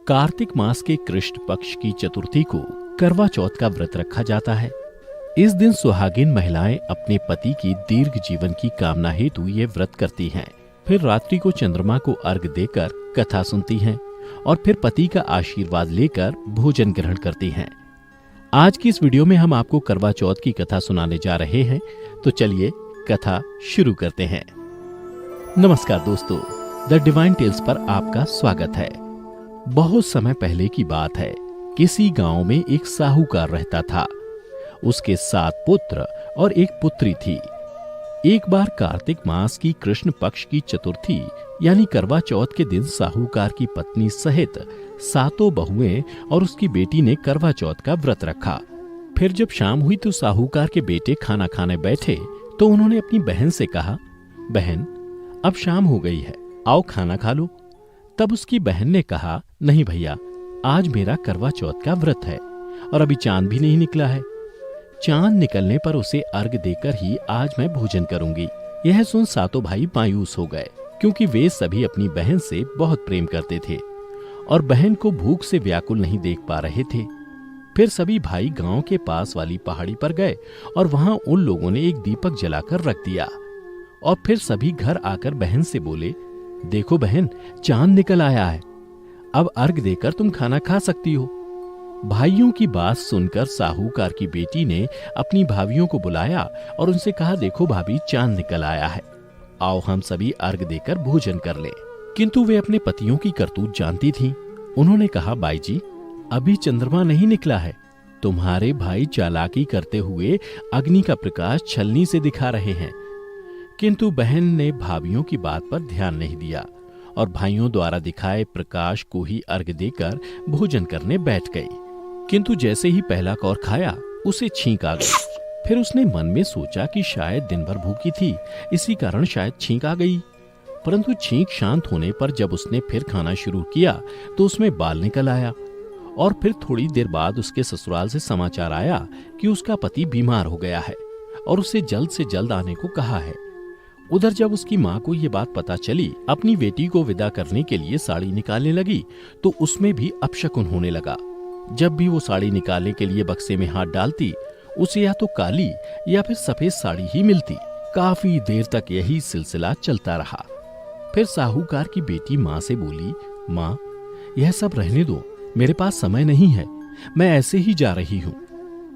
कार्तिक मास के कृष्ण पक्ष की चतुर्थी को करवा चौथ का व्रत रखा जाता है। इस दिन सुहागिन महिलाएं अपने पति की दीर्घ जीवन की कामना हेतु ये व्रत करती हैं। फिर रात्रि को चंद्रमा को अर्घ देकर कथा सुनती हैं और फिर पति का आशीर्वाद लेकर भोजन ग्रहण करती हैं। आज की इस वीडियो में हम आपको करवा चौथ की कथा सुनाने जा रहे हैं, तो चलिए कथा शुरू करते हैं। नमस्कार दोस्तों, द डिवाइन टेल्स पर आपका स्वागत है। बहुत समय पहले की बात है। किसी गांव में एक साहूकार रहता था। उसके 7 पुत्र और एक पुत्री थी। एक बार कार्तिक मास की कृष्ण पक्ष की चतुर्थी यानी करवा चौथ के दिन साहूकार की पत्नी सहित 7 बहुएं और उसकी बेटी ने करवा चौथ का व्रत रखा। फिर जब शाम हुई तो साहूकार के बेटे खाना खाने बैठे तो उन्होंने अपनी बहन से कहा, बहन अब शाम हो गई है, आओ खाना खा लो। तब उसकी बहन ने कहा, नहीं भैया, आज मेरा करवा चौथ का व्रत है और अभी चांद भी नहीं निकला है। चांद निकलने पर उसे अर्घ देकर ही आज मैं भोजन करूंगी। यह सुन 7 भाई मायूस हो गए, क्योंकि वे सभी अपनी बहन से बहुत प्रेम करते थे और बहन को भूख से व्याकुल नहीं देख पा रहे थे। फिर सभी भाई गांव के पास वाली पहाड़ी पर गए और वहां उन लोगों ने एक दीपक जलाकर रख दिया और फिर सभी घर आकर बहन से बोले, देखो बहन, चांद निकल आया है, अब अर्घ देकर तुम खाना खा सकती हो। भाइयों की बात सुनकर साहूकार की बेटी ने अपनी भाभियों को बुलाया और उनसे कहा, देखो भाभी, चांद निकल आया है, आओ हम सभी अर्घ देकर भोजन कर लें। किंतु वे अपने पतियों की करतूत जानती थीं। उन्होंने कहा, बाई जी, अभी चंद्रमा नहीं निकला है, तुम्हारे भाई चालाकी करते हुए अग्नि का प्रकाश छलनी से दिखा रहे हैं। किंतु बहन ने भाभियों की बात पर ध्यान नहीं दिया और भाइयों द्वारा दिखाए प्रकाश को ही अर्घ देकर भोजन करने बैठ गई। किंतु जैसे ही पहला कौर खाया, उसे छींक आ गई। फिर उसने मन में सोचा कि शायद दिन भर भूखी थी, इसी कारण शायद छींक आ गई। परंतु छींक शांत होने पर जब उसने फिर खाना शुरू किया तो उसमें बाल निकल आया और फिर थोड़ी देर बाद उसके ससुराल से समाचार आया कि उसका पति बीमार हो गया है और उसे जल्द से जल्द आने को कहा है। उधर जब उसकी माँ को ये बात पता चली, अपनी बेटी को विदा करने के लिए साड़ी निकालने लगी तो उसमें भी अपशकुन होने लगा। जब भी वो साड़ी निकालने के लिए बक्से में हाथ डालती, उसे या तो काली या फिर सफेद साड़ी ही मिलती। काफी देर तक यही सिलसिला चलता रहा। फिर साहूकार की बेटी माँ से बोली, माँ, यह सब रहने दो, मेरे पास समय नहीं है, मैं ऐसे ही जा रही हूँ।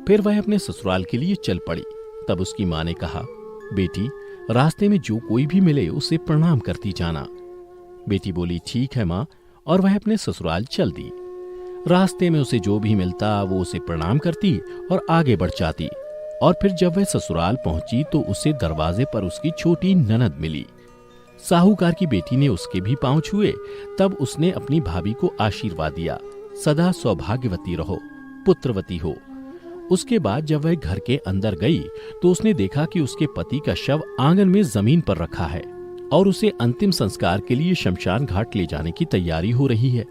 फिर वह अपने ससुराल के लिए चल पड़ी। तब उसकी माँ ने कहा, बेटी, रास्ते में जो कोई भी मिले उसे प्रणाम करती जाना। बेटी बोली, ठीक है माँ, और वह अपने ससुराल चल दी। रास्ते में उसे जो भी मिलता वो उसे प्रणाम करती और आगे बढ़ जाती। और फिर जब वह ससुराल पहुंची तो उसे दरवाजे पर उसकी छोटी ननद मिली। साहूकार की बेटी ने उसके भी पांव छुए। तब उसने अपनी भाभी को आशीर्वाद दिया, सदा सौभाग्यवती रहो, पुत्रवती हो। उसके बाद जब वह घर के अंदर गई तो उसने देखा कि उसके पति का शव आंगन में जमीन पर रखा है और उसे अंतिम संस्कार के लिए शमशान घाट ले जाने की तैयारी हो रही है।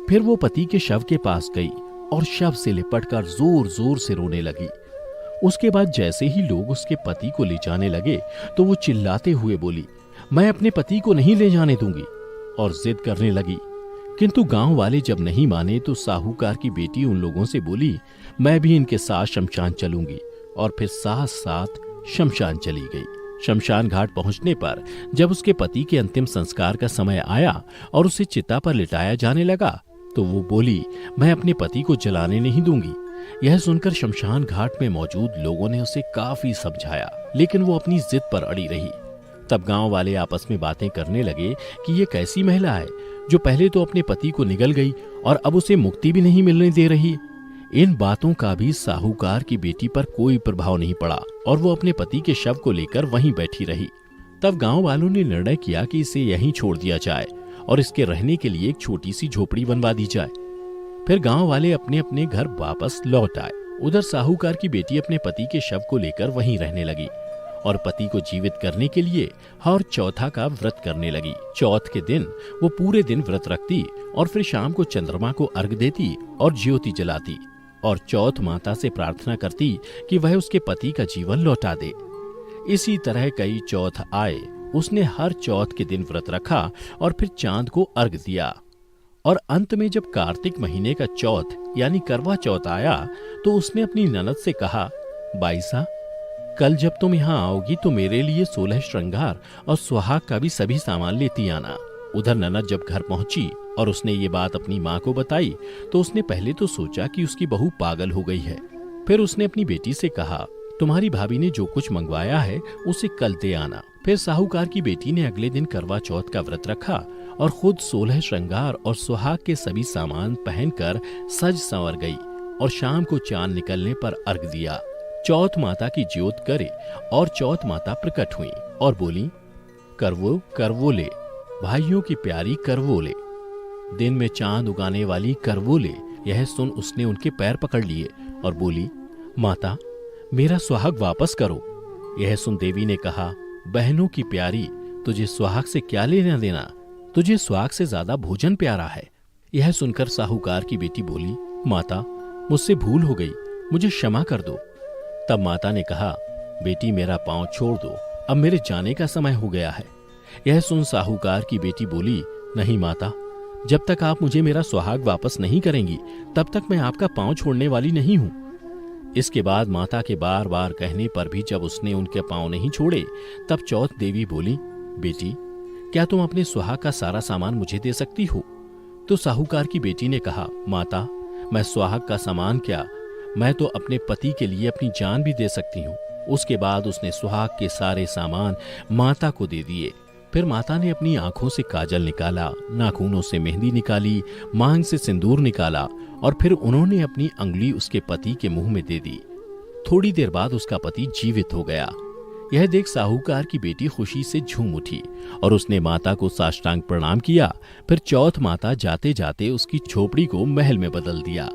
फिर वो पति के शव के पास गई और शव से लिपटकर जोर जोर से रोने लगी। उसके बाद जैसे ही लोग उसके पति को ले जाने लगे तो वो चिल्लाते हुए बोली, मैं अपने पति को नहीं ले जाने दूंगी, और जिद करने लगी। किंतु गांव वाले जब नहीं माने तो साहूकार की बेटी उन लोगों से बोली, मैं भी इनके साथ शमशान चलूंगी, और फिर साथ साथ शमशान चली गई। शमशान घाट पहुंचने पर जब उसके पति के अंतिम संस्कार का समय आया और उसे चिता पर लिटाया जाने लगा तो वो बोली, मैं अपने पति को जलाने नहीं दूंगी। यह सुनकर शमशान घाट में मौजूद लोगों ने उसे काफी समझाया, लेकिन वो अपनी जिद पर अड़ी रही। तब गांव वाले आपस में बातें करने लगे कि ये कैसी महिला है जो पहले तो अपने पति को निगल गई और अब उसे मुक्ति भी नहीं मिलने दे रही। इन बातों का भी साहूकार की बेटी पर कोई प्रभाव नहीं पड़ा और वो अपने पति के शव को लेकर वहीं बैठी रही। तब गांव वालों ने निर्णय किया कि इसे यहीं छोड़ दिया जाए और इसके रहने के लिए एक छोटी सी झोपड़ी बनवा दी जाए। फिर गांव वाले अपने अपने घर वापस लौट आए। उधर साहूकार की बेटी अपने पति के शव को लेकर वहीं रहने लगी और पति को जीवित करने के लिए हर चौथा का व्रत करने लगी। चौथ के दिन वो पूरे दिन व्रत रखती और फिर शाम को चंद्रमा को अर्घ देती और ज्योति जलाती और चौथ माता से प्रार्थना करती कि वह उसके पति का जीवन लौटा दे। इसी तरह कई चौथ आए। उसने हर चौथ के दिन व्रत रखा और फिर चांद को अर्घ दिया और अंत में जब कार्तिक महीने का चौथ यानी करवा चौथ आया तो उसने अपनी ननद से कहा, बाईसा, कल जब तुम यहाँ आओगी तो मेरे लिए 16 श्रृंगार और सुहाग का भी सभी सामान लेती आना। उधर ननद जब घर पहुंची और उसने ये बात अपनी माँ को बताई तो उसने पहले तो सोचा कि उसकी बहू पागल हो गई है। फिर उसने अपनी बेटी से कहा, तुम्हारी भाभी ने जो कुछ मंगवाया है उसे कल दे आना। फिर साहूकार की बेटी ने अगले दिन करवा चौथ का व्रत रखा और खुद 16 श्रृंगार और सुहाग के सभी सामान पहनकर सज संवर गई और शाम को चांद निकलने पर अर्घ दिया। चौथ माता की ज्योत करे और चौथ माता प्रकट हुई और बोली, करवो करवोले, भाइयों की प्यारी करवोले, दिन में चांद उगाने वाली करवोले। यह सुन उसने उनके पैर पकड़ लिए और बोली, माता, मेरा सुहाग वापस करो। यह सुन देवी ने कहा, बहनों की प्यारी, तुझे सुहाग से क्या लेना देना, तुझे सुहाग से ज्यादा भोजन प्यारा है। यह सुनकर साहूकार की बेटी बोली, माता, मुझसे भूल हो गई, मुझे क्षमा कर दो। तब माता ने कहा, बेटी मेरा पांव छोड़ दो, अब मेरे जाने का समय हो गया है। यह सुन साहूकार की बेटी बोली, नहीं माता, जब तक आप मुझे मेरा सुहाग वापस नहीं करेंगी तब तक मैं आपका पांव छोड़ने वाली नहीं हूं। इसके बाद माता के बार बार कहने पर भी जब उसने उनके पांव नहीं छोड़े तब चौथ देवी बोली, बेटी, क्या तुम अपने सुहाग का सारा सामान मुझे दे सकती हो? तो साहूकार की बेटी ने कहा, माता, मैं सुहाग का सामान क्या, मैं तो अपने पति के लिए अपनी जान भी दे सकती हूँ। उसके बाद उसने सुहाग के सारे सामान माता को दे दिए। फिर माता ने अपनी आंखों से काजल निकाला, नाखूनों से मेहंदी निकाली, मांग से सिंदूर निकाला और फिर उन्होंने अपनी अंगुली उसके पति के मुंह में दे दी। थोड़ी देर बाद उसका पति जीवित हो गया। यह देख साहूकार की बेटी खुशी से झूम उठी और उसने माता को साष्टांग प्रणाम किया। फिर चौथ माता जाते जाते उसकी झोपड़ी को महल में बदल दिया।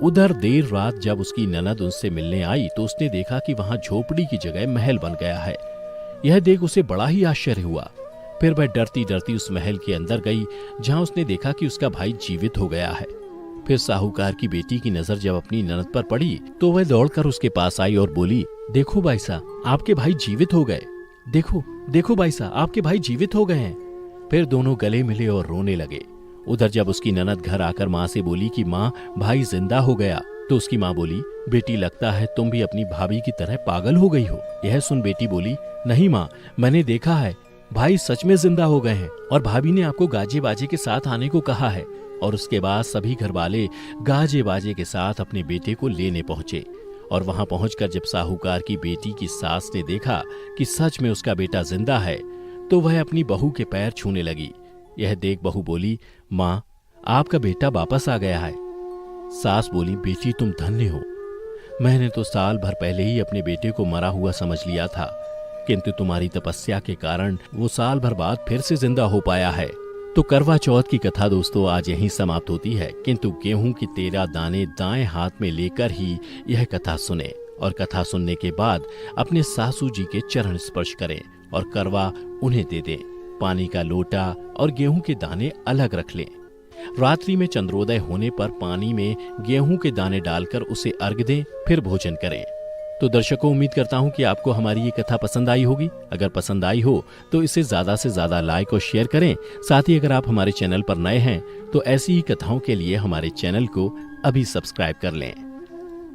उधर देर रात जब उसकी ननद उनसे मिलने आई तो उसने देखा कि वहां झोपड़ी की जगह महल बन गया है। यह देख उसे बड़ा ही आश्चर्य हुआ। फिर वह डरती डरती उस महल के अंदर गई जहां उसने देखा कि उसका भाई जीवित हो गया है। फिर साहूकार की बेटी की नजर जब अपनी ननद पर पड़ी तो वह दौड़कर उसके पास आई और बोली, देखो बाईसा, आपके भाई जीवित हो गए। देखो देखो बाईसा, आपके भाई जीवित हो गए हैं। फिर दोनों गले मिले और रोने लगे। उधर जब उसकी ननद घर आकर माँ से बोली कि माँ, भाई जिंदा हो गया, तो उसकी माँ बोली, बेटी, लगता है तुम भी अपनी भाभी की तरह पागल हो गई हो। यह सुन बेटी बोली, नहीं माँ, मैंने देखा है, भाई सच में जिंदा हो गए हैं और भाभी ने आपको गाजे बाजे के साथ आने को कहा है। और उसके बाद सभी घर वाले गाजे बाजे के साथ अपने बेटे को लेने पहुंचे और वहां पहुंचकर जब साहूकार की बेटी की सास ने देखा कि सच में उसका बेटा जिंदा है तो वह अपनी बहू के पैर छूने लगी। यह देख बहू बोली, माँ, आपका बेटा वापस आ गया है। सास बोली, बेटी तुम धन्य हो, मैंने तो साल भर पहले ही अपने बेटे को मरा हुआ समझ लिया था, किंतु तुम्हारी तपस्या के कारण वो साल भर बाद फिर से जिंदा हो पाया है। तो करवा चौथ की कथा दोस्तों आज यहीं समाप्त होती है, किंतु गेहूं की 13 दाने दाएं हाथ में लेकर ही यह कथा सुने और कथा सुनने के बाद अपने सासू जी के चरण स्पर्श करें और करवा उन्हें दे दें। पानी का लोटा और गेहूं के दाने अलग रख लें। रात्रि में चंद्रोदय होने पर पानी में गेहूं के दाने डालकर उसे अर्घ दें, फिर भोजन करें। तो दर्शकों, उम्मीद करता हूं कि आपको हमारी ये कथा पसंद आई होगी। अगर पसंद आई हो तो इसे ज्यादा से ज्यादा लाइक और शेयर करें। साथ ही अगर आप हमारे चैनल पर नए हैं तो ऐसी ही कथाओं के लिए हमारे चैनल को अभी सब्सक्राइब कर लें।